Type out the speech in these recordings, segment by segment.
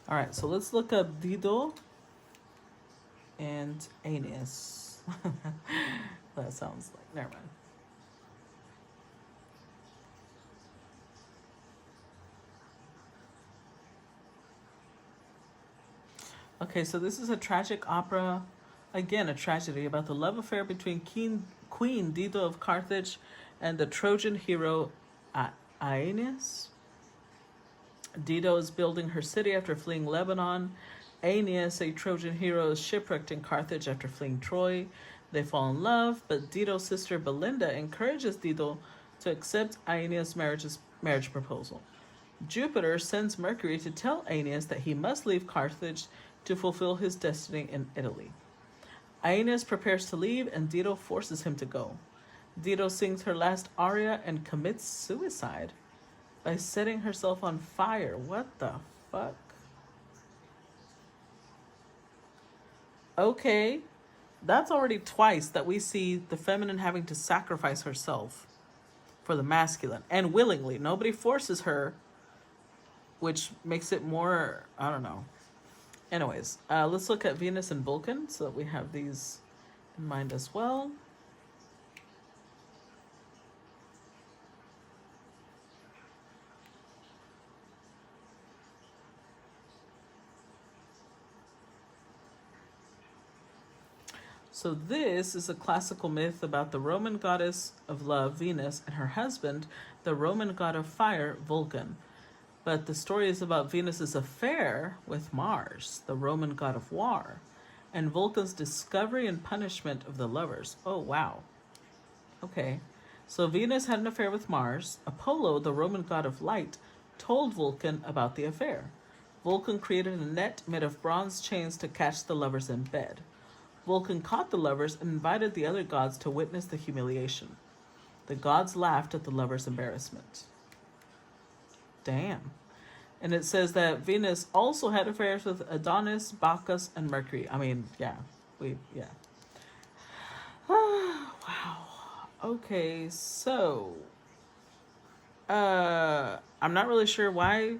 All right, so let's look up Dido and Aeneas. That sounds like, never mind. Okay, so this is a tragic opera, again, a tragedy about the love affair between Queen Dido of Carthage and the Trojan hero Aeneas. Dido is building her city after fleeing Lebanon. Aeneas, a Trojan hero, is shipwrecked in Carthage after fleeing Troy. They fall in love, but Dido's sister Belinda encourages Dido to accept Aeneas' marriage proposal. Jupiter sends Mercury to tell Aeneas that he must leave Carthage to fulfill his destiny in Italy. Aeneas prepares to leave, and Dido forces him to go. Dido sings her last aria and commits suicide by setting herself on fire. What the fuck? Okay, that's already twice that we see the feminine having to sacrifice herself for the masculine, and willingly. Nobody forces her, which makes it more, I don't know. Anyways, let's look at Venus and Vulcan so that we have these in mind as well. So this is a classical myth about the Roman goddess of love, Venus, and her husband, the Roman god of fire, Vulcan. But the story is about Venus's affair with Mars, the Roman god of war, and Vulcan's discovery and punishment of the lovers. Oh, wow. Okay. So Venus had an affair with Mars. Apollo, the Roman god of light, told Vulcan about the affair. Vulcan created a net made of bronze chains to catch the lovers in bed. Vulcan caught the lovers and invited the other gods to witness the humiliation. The gods laughed at the lovers' embarrassment. Damn. And it says that Venus also had affairs with Adonis, Bacchus, and Mercury. I mean, yeah. Yeah. Wow. Okay, so I'm not really sure why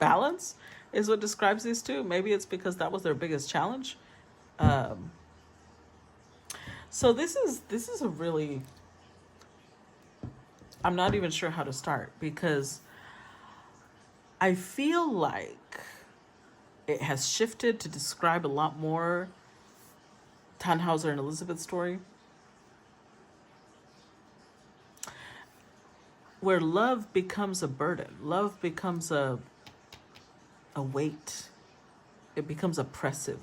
balance is what describes these two. Maybe it's because that was their biggest challenge. So this is a really, I'm not even sure how to start, because I feel like it has shifted to describe a lot more Tannhauser and Elizabeth's story, where love becomes a burden. Love becomes a weight. It becomes oppressive.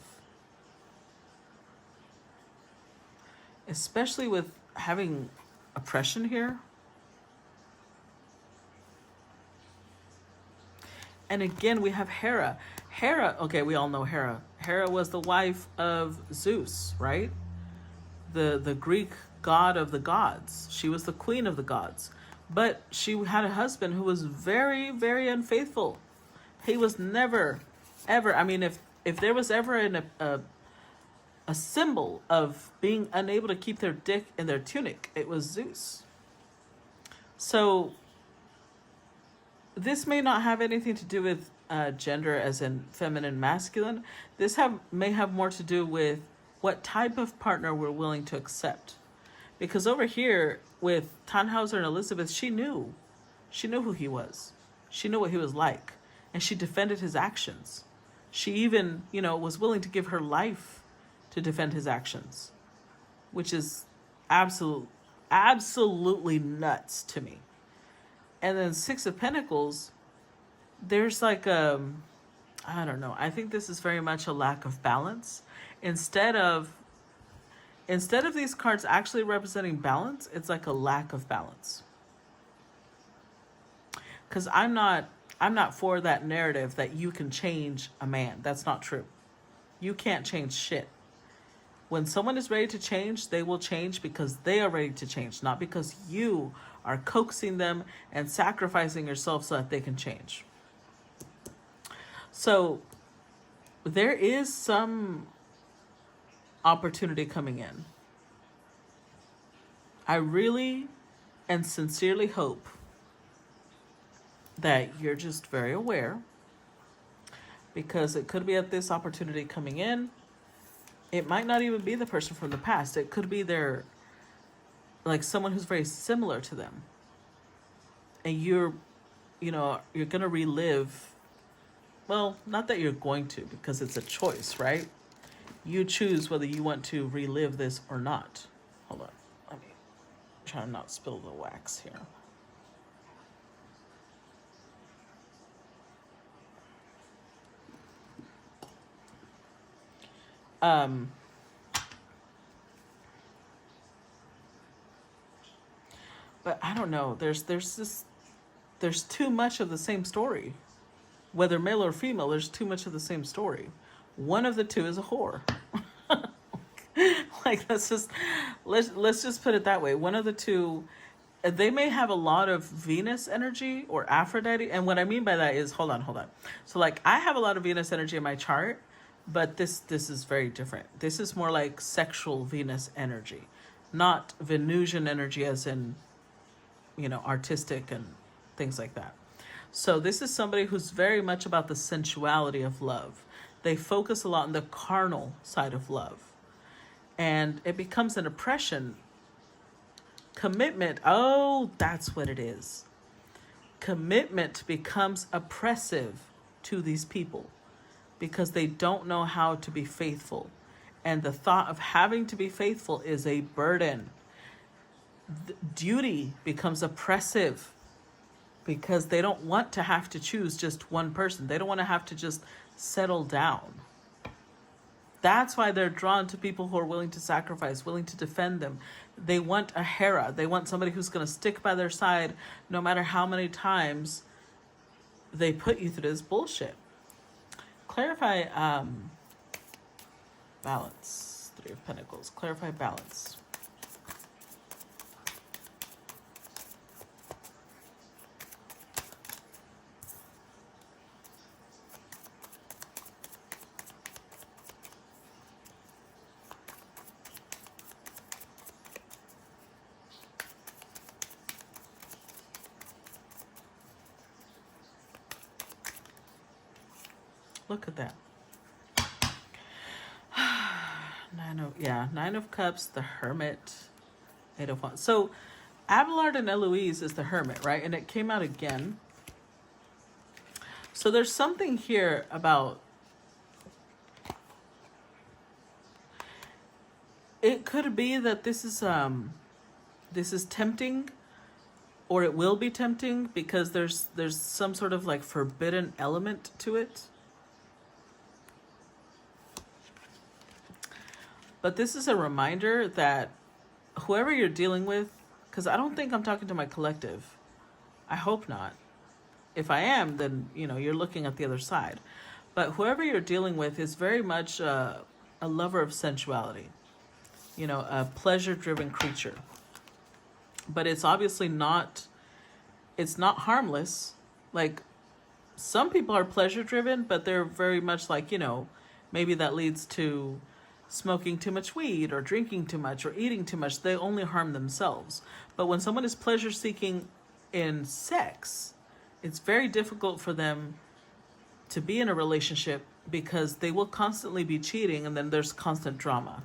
Especially with having oppression here. And again, we have Hera. Hera, okay, we all know Hera. Hera was the wife of Zeus, right? The Greek god of the gods. She was the queen of the gods. But she had a husband who was very, very unfaithful. He was never, ever, I mean, if there was ever a symbol of being unable to keep their dick in their tunic, it was Zeus. So this may not have anything to do with gender as in feminine, masculine. This may have more to do with what type of partner we're willing to accept. Because over here with Tannhauser and Elizabeth, she knew who he was. She knew what he was like, and she defended his actions. She even, was willing to give her life to defend his actions, which is absolutely nuts to me. And then Six of Pentacles, there's like I don't know. I think this is very much a lack of balance. Instead of these cards actually representing balance, it's like a lack of balance. Because I'm not for that narrative that you can change a man. That's not true. You can't change shit. When someone is ready to change, they will change because they are ready to change, not because you are coaxing them and sacrificing yourself so that they can change. So there is some opportunity coming in. I really and sincerely hope that you're just very aware because it could be at this opportunity coming in. It might not even be the person from the past. It could be their, like someone who's very similar to them. And you're going to relive. Well, not that you're going to, because it's a choice, right? You choose whether you want to relive this or not. Hold on. Let me try to not spill the wax here. But I don't know. There's too much of the same story. Whether male or female, there's too much of the same story. One of the two is a whore. Like, let's just put it that way. One of the two, they may have a lot of Venus energy or Aphrodite. And what I mean by that is, hold on. So like, I have a lot of Venus energy in my chart, but this is very different. This is more like sexual Venus energy, not Venusian energy as in, artistic and things like that. So this is somebody who's very much about the sensuality of love. They focus a lot on the carnal side of love. And it becomes an oppression. Commitment, oh, that's what it is. Commitment becomes oppressive to these people because they don't know how to be faithful. And the thought of having to be faithful is a burden. Duty becomes oppressive because they don't want to have to choose just one person. They don't want to have to just settle down. That's why they're drawn to people who are willing to sacrifice, willing to defend them. They want a Hera. They want somebody who's going to stick by their side no matter how many times they put you through this bullshit. Clarify balance. Three of Pentacles. Clarify balance. Look at that. Nine of Cups, the Hermit, Eight of Wands. So Abelard and Eloise is the Hermit, right? And it came out again. So there's something here about, it could be that this is tempting, or it will be tempting because there's some sort of like forbidden element to it. But this is a reminder that whoever you're dealing with, because I don't think I'm talking to my collective. I hope not. If I am, then, you're looking at the other side. But whoever you're dealing with is very much a lover of sensuality, a pleasure-driven creature. But it's obviously it's not harmless. Like, some people are pleasure-driven, but they're very much like, maybe that leads to smoking too much weed or drinking too much or eating too much. They only harm themselves. But when someone is pleasure seeking in sex, it's very difficult for them to be in a relationship because they will constantly be cheating, and then there's constant drama,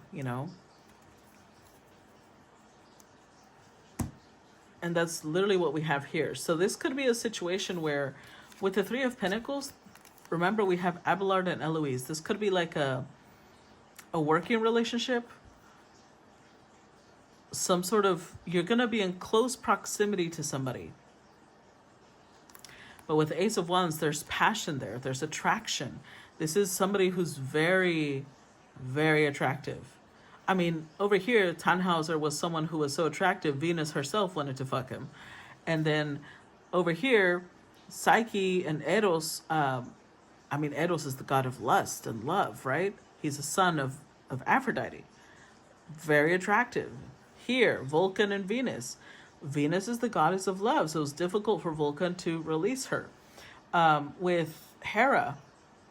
And that's literally what we have here. So this could be a situation where with the Three of Pentacles, remember we have Abelard and Eloise. This could be like a working relationship, some sort of, you're going to be in close proximity to somebody. But with the Ace of Wands, there's passion there. There's attraction. This is somebody who's very, very attractive. I mean, over here, Tannhauser was someone who was so attractive, Venus herself wanted to fuck him. And then over here, Psyche and Eros, Eros is the god of lust and love, right? He's a son of Aphrodite. Very attractive. Here, Vulcan and Venus. Venus is the goddess of love, so it's difficult for Vulcan to release her. With Hera,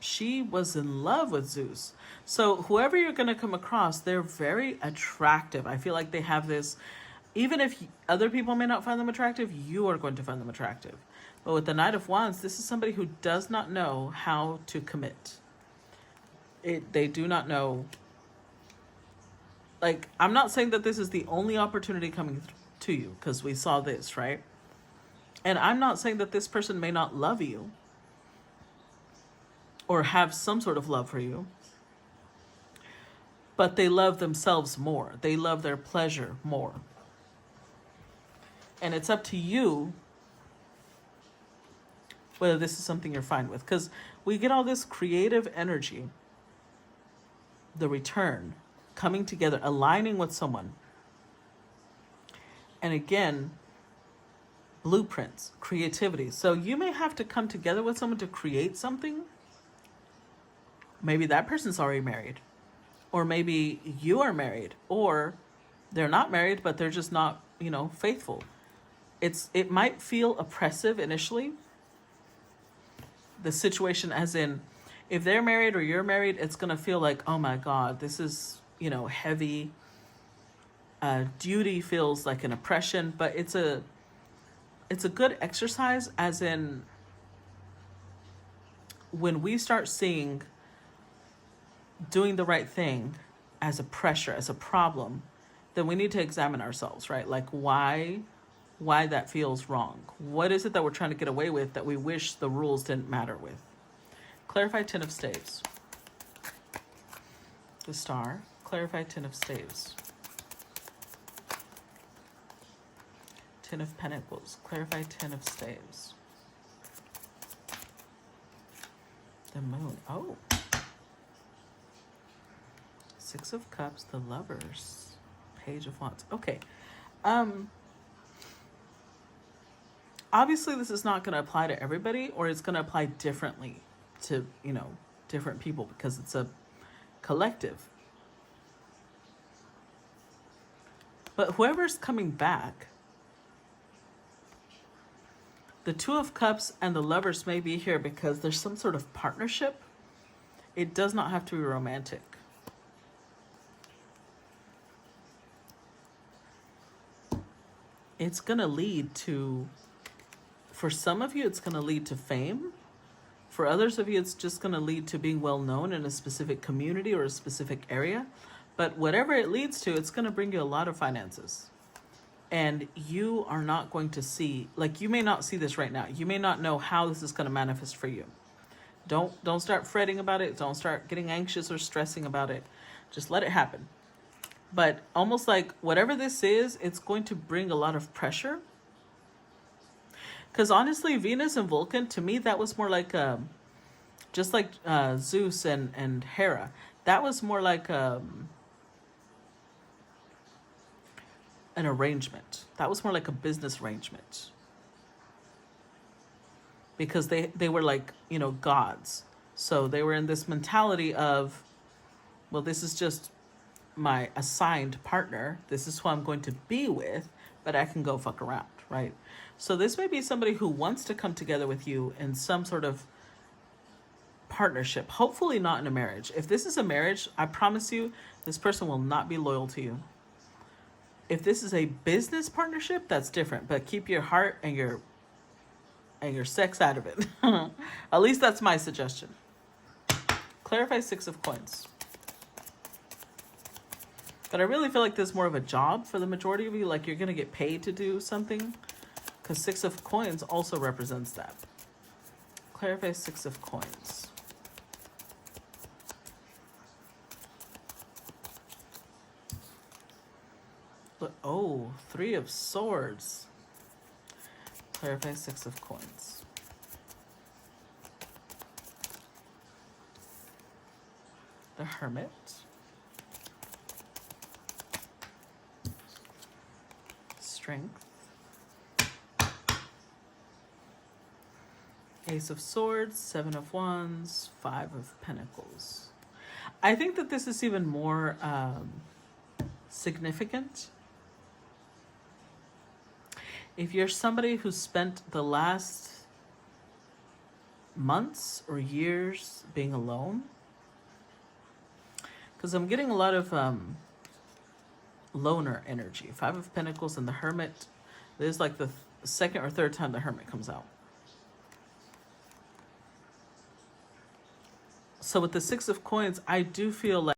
she was in love with Zeus. So whoever you're going to come across, they're very attractive. I feel like they have this, even if other people may not find them attractive, you are going to find them attractive. But with the Knight of Wands, this is somebody who does not know how to commit. They do not know. Like, I'm not saying that this is the only opportunity coming to you, because we saw this, right? And I'm not saying that this person may not love you or have some sort of love for you, but they love themselves more. They love their pleasure more. And it's up to you whether this is something you're fine with. Because we get all this creative energy, the return, coming together, aligning with someone. And again, blueprints, creativity. So you may have to come together with someone to create something. Maybe that person's already married. Or maybe you are married. Or they're not married, but they're just not, faithful. It might feel oppressive initially. The situation, as in, if they're married or you're married, it's going to feel like, oh my God, this is, heavy. Duty feels like an oppression, but it's a good exercise, as in, when we start seeing doing the right thing as a pressure, as a problem, then we need to examine ourselves, right? Like, why that feels wrong. What is it that we're trying to get away with that we wish the rules didn't matter with? Clarify Ten of Staves. The Star. Clarify Ten of Staves. Ten of Pentacles. Clarify Ten of Staves. The Moon. Oh. Six of Cups. The Lovers. Page of Wands. Okay. Obviously, this is not going to apply to everybody, or it's going to apply differently to, different people, because it's a collective. But whoever's coming back, the Two of Cups and the Lovers may be here because there's some sort of partnership. It does not have to be romantic. It's going to lead to, for some of you, it's going to lead to fame. For others of you, it's just going to lead to being well known in a specific community or a specific area. But whatever it leads to, it's going to bring you a lot of finances. And you are not going to see, like, you may not see this right now. You may not know how this is going to manifest for you. Don't start fretting about it. Don't start getting anxious or stressing about it. Just let it happen. But almost like whatever this is, it's going to bring a lot of pressure. Because honestly, Venus and Vulcan, to me, that was more like, just like Zeus and Hera. That was more like an arrangement. That was more like a business arrangement. Because they were like, gods. So they were in this mentality of, well, this is just my assigned partner. This is who I'm going to be with, but I can go fuck around, right? So this may be somebody who wants to come together with you in some sort of partnership. Hopefully not in a marriage. If this is a marriage, I promise you, this person will not be loyal to you. If this is a business partnership, that's different. But keep your heart and your sex out of it. At least that's my suggestion. Clarify Six of Coins. But I really feel like there's more of a job for the majority of you. Like, you're going to get paid to do something. Because Six of Coins also represents that. Clarify Six of Coins. But, oh, Three of Swords. Clarify Six of Coins. The Hermit. Strength. Ace of Swords, Seven of Wands, Five of Pentacles. I think that this is even more significant. If you're somebody who spent the last months or years being alone, because I'm getting a lot of loner energy. Five of Pentacles and the Hermit. This is like the second or third time the Hermit comes out. So with the Six of Coins, I do feel like